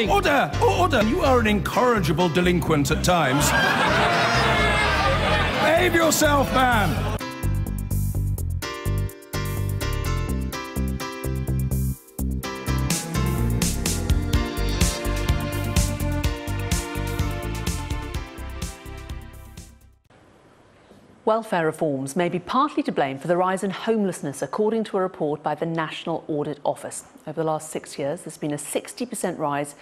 Order! Order! You are an incorrigible delinquent at times. Behave yourself, man! Welfare reforms may be partly to blame for the rise in homelessness, according to a report by the National Audit Office. Over the last 6 years, there's been a 60% rise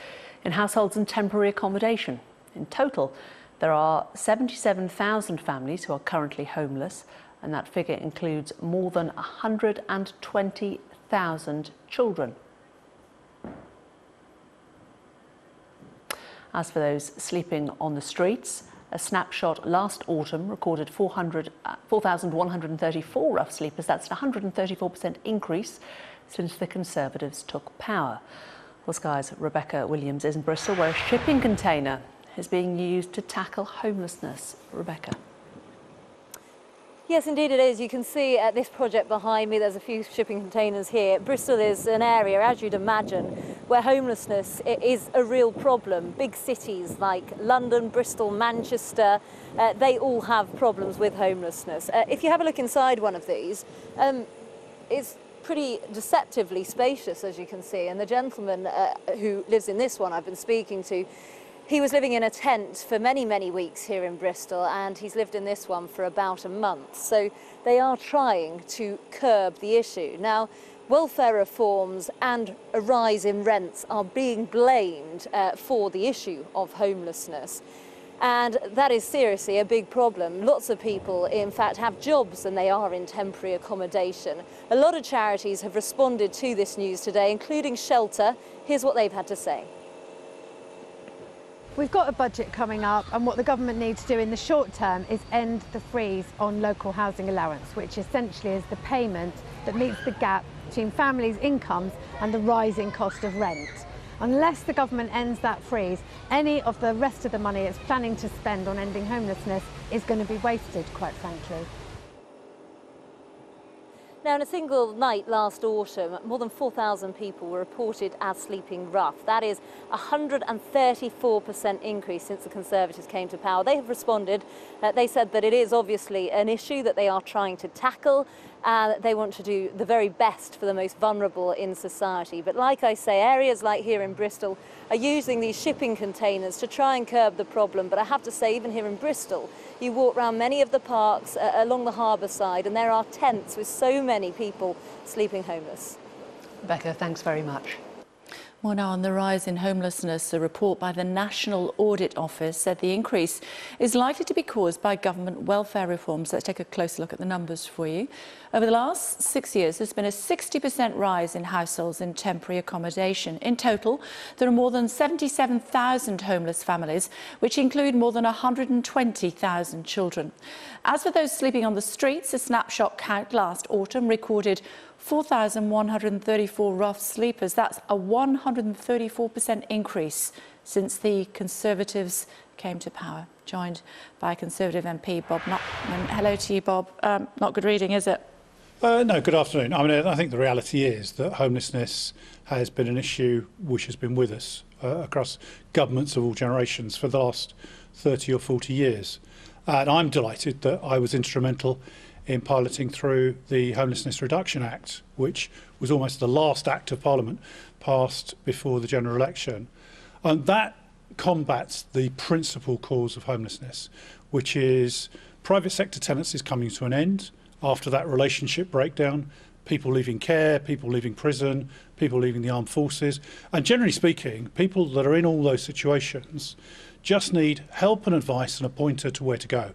in households in temporary accommodation. In total, there are 77,000 families who are currently homeless, and that figure includes more than 120,000 children. As for those sleeping on the streets, a snapshot last autumn recorded 4,134 rough sleepers. That's a 134% increase since the Conservatives took power. Well, Sky's Rebecca Williams is in Bristol, where a shipping container is being used to tackle homelessness. Rebecca. Yes, indeed it is. You can see at this project behind me, there's a few shipping containers here. Bristol is an area, as you'd imagine, where homelessness is a real problem. Big cities like London, Bristol, Manchester, they all have problems with homelessness. If you have a look inside one of these, it's pretty deceptively spacious, as you can see. And the gentleman who lives in this one I've been speaking to, he was living in a tent for many, many weeks here in Bristol, and he's lived in this one for about a month. So they are trying to curb the issue. Now, welfare reforms and a rise in rents are being blamed for the issue of homelessness. And that is seriously a big problem. Lots of people, in fact, have jobs and they are in temporary accommodation. A lot of charities have responded to this news today, including Shelter. Here's what they've had to say. We've got a budget coming up, and what the government needs to do in the short term is end the freeze on local housing allowance, which essentially is the payment that meets the gap between families' incomes and the rising cost of rent. Unless the government ends that freeze, any of the rest of the money it's planning to spend on ending homelessness is going to be wasted, quite frankly. Now, in a single night last autumn, more than 4,000 people were reported as sleeping rough. That is a 134% increase since the Conservatives came to power. They have responded. They said that it is obviously an issue that they are trying to tackle. They want to do the very best for the most vulnerable in society. But like I say, areas like here in Bristol are using these shipping containers to try and curb the problem. But I have to say, even here in Bristol, you walk around many of the parks along the harbour side, and there are tents with so many people sleeping homeless. Rebecca, thanks very much. Well, now on the rise in homelessness, a report by the National Audit Office said the increase is likely to be caused by government welfare reforms. Let's take a closer look at the numbers for you. Over the last 6 years, there's been a 60% rise in households in temporary accommodation. In total, there are more than 77,000 homeless families, which include more than 120,000 children. As for those sleeping on the streets, a snapshot count last autumn recorded 4,134 rough sleepers. That's a 134% increase since the Conservatives came to power. Joined by Conservative MP Bob Nutman. Hello to you, Bob. Not good reading, is it? No, good afternoon. I mean, I think the reality is that homelessness has been an issue which has been with us across governments of all generations for the last 30 or 40 years. And I'm delighted that I was instrumental in piloting through the Homelessness Reduction Act, which was almost the last act of Parliament passed before the general election. And that combats the principal cause of homelessness, which is private sector tenancies coming to an end after that relationship breakdown, people leaving care, people leaving prison, people leaving the armed forces. And generally speaking, people that are in all those situations just need help and advice and a pointer to where to go.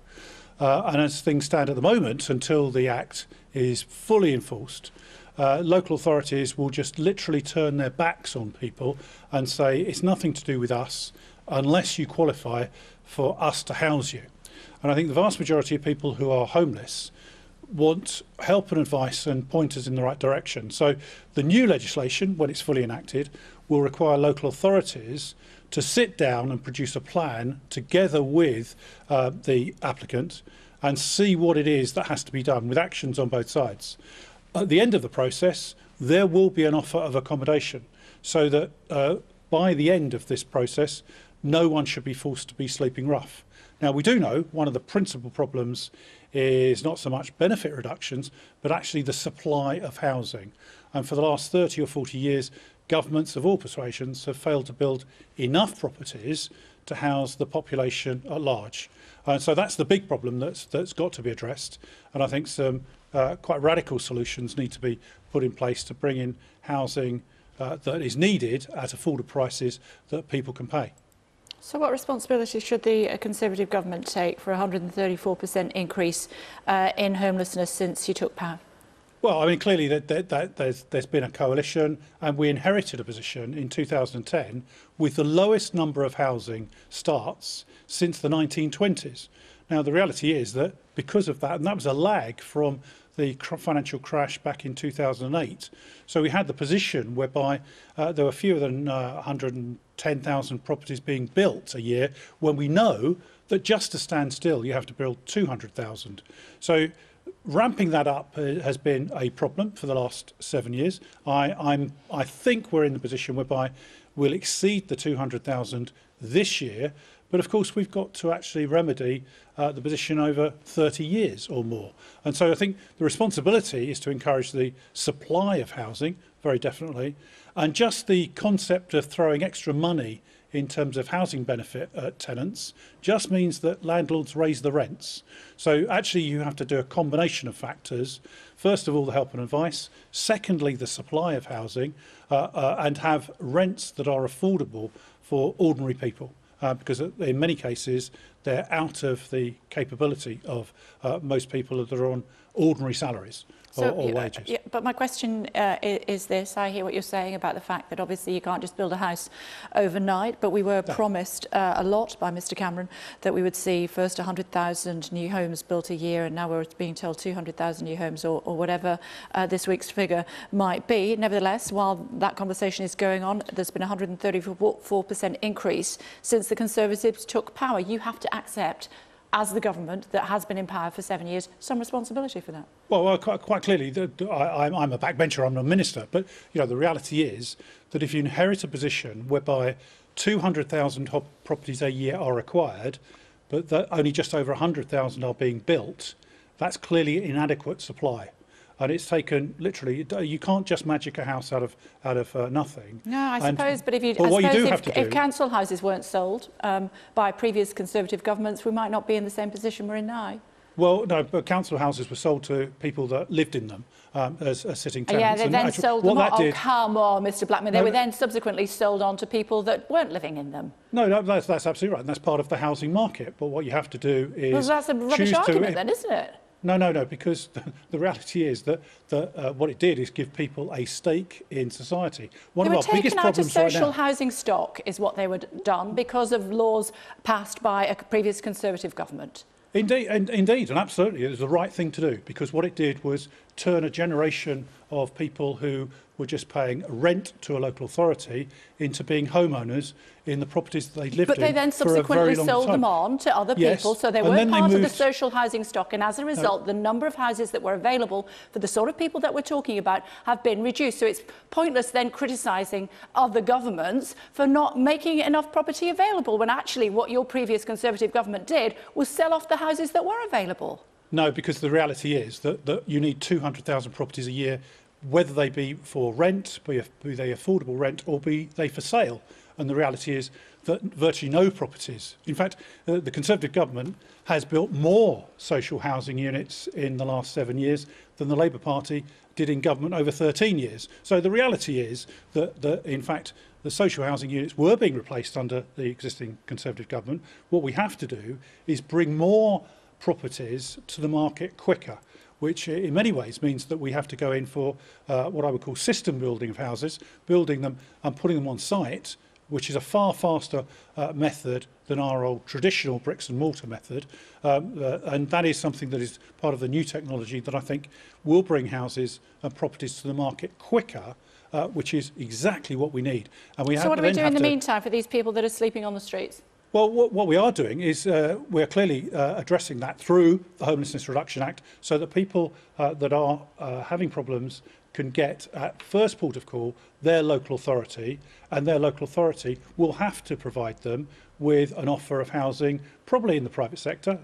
And as things stand at the moment, until the Act is fully enforced, local authorities will just literally turn their backs on people and say, it's nothing to do with us unless you qualify for us to house you. And I think the vast majority of people who are homeless want help and advice and pointers in the right direction. So the new legislation, when it's fully enacted, will require local authorities to sit down and produce a plan together with the applicant and see what it is that has to be done with actions on both sides. At the end of the process, there will be an offer of accommodation so that by the end of this process, no one should be forced to be sleeping rough. Now, we do know one of the principal problems is not so much benefit reductions, but actually the supply of housing. And for the last 30 or 40 years, governments of all persuasions have failed to build enough properties to house the population at large. And so that's the big problem that's got to be addressed. And I think some quite radical solutions need to be put in place to bring in housing that is needed at affordable prices that people can pay. So what responsibility should the Conservative government take for a 134% increase in homelessness since you took power? Well, I mean, clearly there's been a coalition, and we inherited a position in 2010 with the lowest number of housing starts since the 1920s. Now, the reality is that because of that, and that was a lag from the financial crash back in 2008. So we had the position whereby there were fewer than 110,000 properties being built a year, when we know that just to stand still, you have to build 200,000. So ramping that up has been a problem for the last 7 years. I think we're in the position whereby we'll exceed the 200,000 this year. But of course, we've got to actually remedy the position over 30 years or more. And so I think the responsibility is to encourage the supply of housing, very definitely. And just the concept of throwing extra money in terms of housing benefit at tenants just means that landlords raise the rents. So actually you have to do a combination of factors. First of all, the help and advice. Secondly, the supply of housing and have rents that are affordable for ordinary people. Because in many cases, they're out of the capability of most people that are on ordinary salaries or wages. Yeah, but my question is this. I hear what you're saying about the fact that obviously you can't just build a house overnight, but we were promised a lot by Mr Cameron that we would see first 100,000 new homes built a year, and now we're being told 200,000 new homes or whatever this week's figure might be. Nevertheless, while that conversation is going on, there's been a 134% increase since the Conservatives took power. You have to accept, as the government that has been in power for 7 years, some responsibility for that. Well, quite clearly, I'm a backbencher, I'm not a minister, but you know, the reality is that if you inherit a position whereby 200,000 properties a year are required, but that only just over 100,000 are being built, that's clearly inadequate supply. And it's taken literally. You can't just magic a house out of nothing. No, I suppose. But if council houses weren't sold by previous Conservative governments, we might not be in the same position we're in now. Well, no, but council houses were sold to people that lived in them as sitting tenants. Yeah, they then sold them on. Oh, come on, Mr Blackman. They were then subsequently sold on to people that weren't living in them. No, that's absolutely right. And that's part of the housing market. But what you have to do is well, that's a rubbish argument then, isn't it? No, because the reality is that what it did is give people a stake in society. One of our biggest problems right now... They were taken out of social housing stock, is what they were done, because of laws passed by a previous Conservative government. Indeed, and absolutely, it was the right thing to do, because what it did was turn a generation of people who were just paying rent to a local authority into being homeowners in the properties that they'd lived in. But they then subsequently sold them on to other people, so they weren't part of the social housing stock, and as a result, the number of houses that were available for the sort of people that we're talking about have been reduced. So it's pointless then criticising other governments for not making enough property available, when actually what your previous Conservative government did was sell off the houses that were available. No, because the reality is that you need 200,000 properties a year, whether they be for rent, be they affordable rent, or be they for sale. And the reality is that virtually no properties. In fact, the Conservative government has built more social housing units in the last 7 years than the Labour Party did in government over 13 years. So the reality is that in fact, the social housing units were being replaced under the existing Conservative government. What we have to do is bring more properties to the market quicker, which in many ways means that we have to go in for what I would call system building of houses, building them and putting them on site, which is a far faster method than our old traditional bricks and mortar method. And that is something that is part of the new technology that I think will bring houses and properties to the market quicker, which is exactly what we need. And so what do we do in the meantime for these people that are sleeping on the streets? Well, what we are doing is we're clearly addressing that through the Homelessness Reduction Act, so that people that are having problems can get at first port of call their local authority, and their local authority will have to provide them with an offer of housing, probably in the private sector,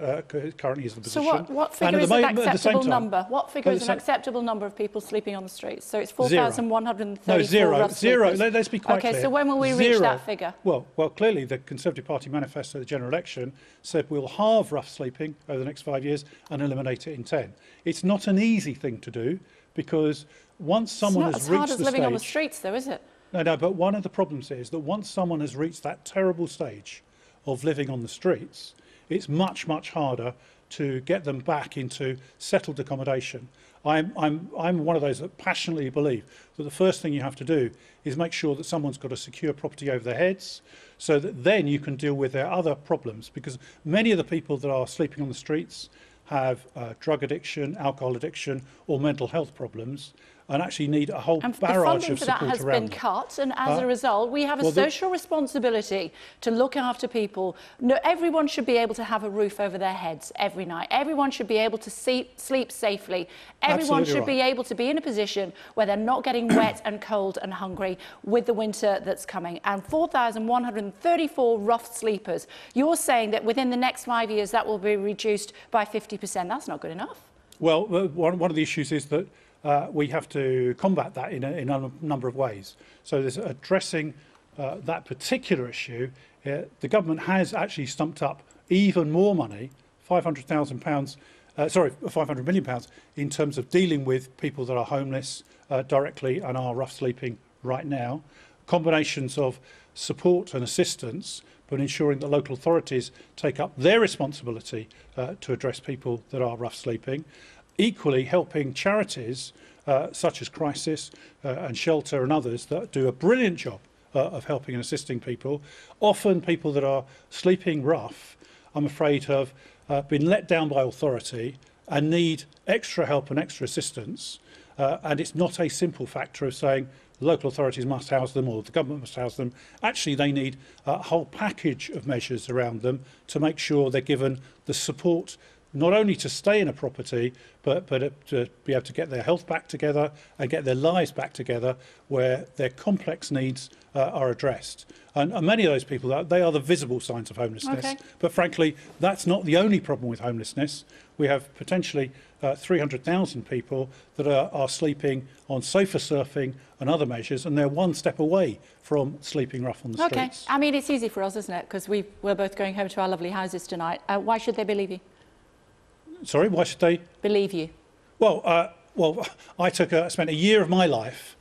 currently is the position. So what figure is an acceptable number? What figure is an acceptable number of people sleeping on the streets? So it's 4,134. No, zero. rough sleepers. Let's be quite clear. Okay, so when will we reach that figure? Well, clearly the Conservative Party manifesto at the general election said we'll halve rough sleeping over the next 5 years and eliminate it in 10. It's not an easy thing to do, because once someone has reached the stage... It's not as hard as living on the streets, though, is it? No, but one of the problems is that once someone has reached that terrible stage of living on the streets, it's much, much harder to get them back into settled accommodation. I'm one of those that passionately believe that the first thing you have to do is make sure that someone's got a secure property over their heads, so that then you can deal with their other problems, because many of the people that are sleeping on the streets have drug addiction, alcohol addiction, or mental health problems, and actually need a whole barrage of support around them. And the funding for that has been cut, and as a result, we have a social responsibility to look after people. No, everyone should be able to have a roof over their heads every night. Everyone should be able to sleep safely. Everyone should be able to be in a position where they're not getting wet and cold and hungry with the winter that's coming. And 4,134 rough sleepers. You're saying that within the next 5 years that will be reduced by 50%. That's not good enough. Well, one of the issues is that we have to combat that in a number of ways. So there's addressing that particular issue. The government has actually stumped up even more money, £500 million, in terms of dealing with people that are homeless directly and are rough sleeping right now. Combinations of support and assistance, but ensuring that local authorities take up their responsibility to address people that are rough sleeping. Equally, helping charities such as Crisis and Shelter and others that do a brilliant job of helping and assisting people. Often people that are sleeping rough, I'm afraid, have been let down by authority and need extra help and extra assistance. And it's not a simple factor of saying local authorities must house them or the government must house them. Actually, they need a whole package of measures around them to make sure they're given the support not only to stay in a property, but to be able to get their health back together and get their lives back together, where their complex needs are addressed. And many of those people, they are the visible signs of homelessness. Okay. But frankly, that's not the only problem with homelessness. We have potentially 300,000 people that are sleeping on sofa surfing and other measures, and they're one step away from sleeping rough on the streets. I mean, it's easy for us, isn't it? Because we're both going home to our lovely houses tonight. Why should they believe you? Sorry, why should they believe you? Well, I spent a year of my life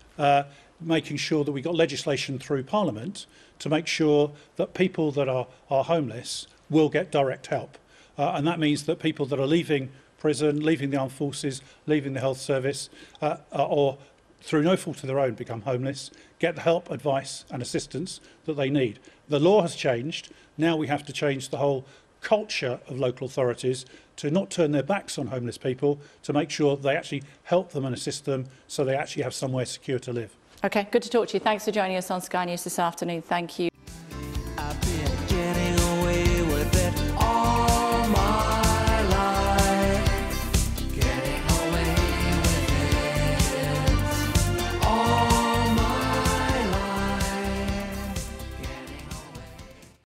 making sure that we got legislation through Parliament to make sure that people that are homeless will get direct help. And that means that people that are leaving prison, leaving the armed forces, leaving the health service, or through no fault of their own become homeless, get the help, advice and assistance that they need. The law has changed. Now we have to change the whole culture of local authorities to not turn their backs on homeless people, to make sure they actually help them and assist them so they actually have somewhere secure to live. OK, good to talk to you. Thanks for joining us on Sky News this afternoon. Thank you.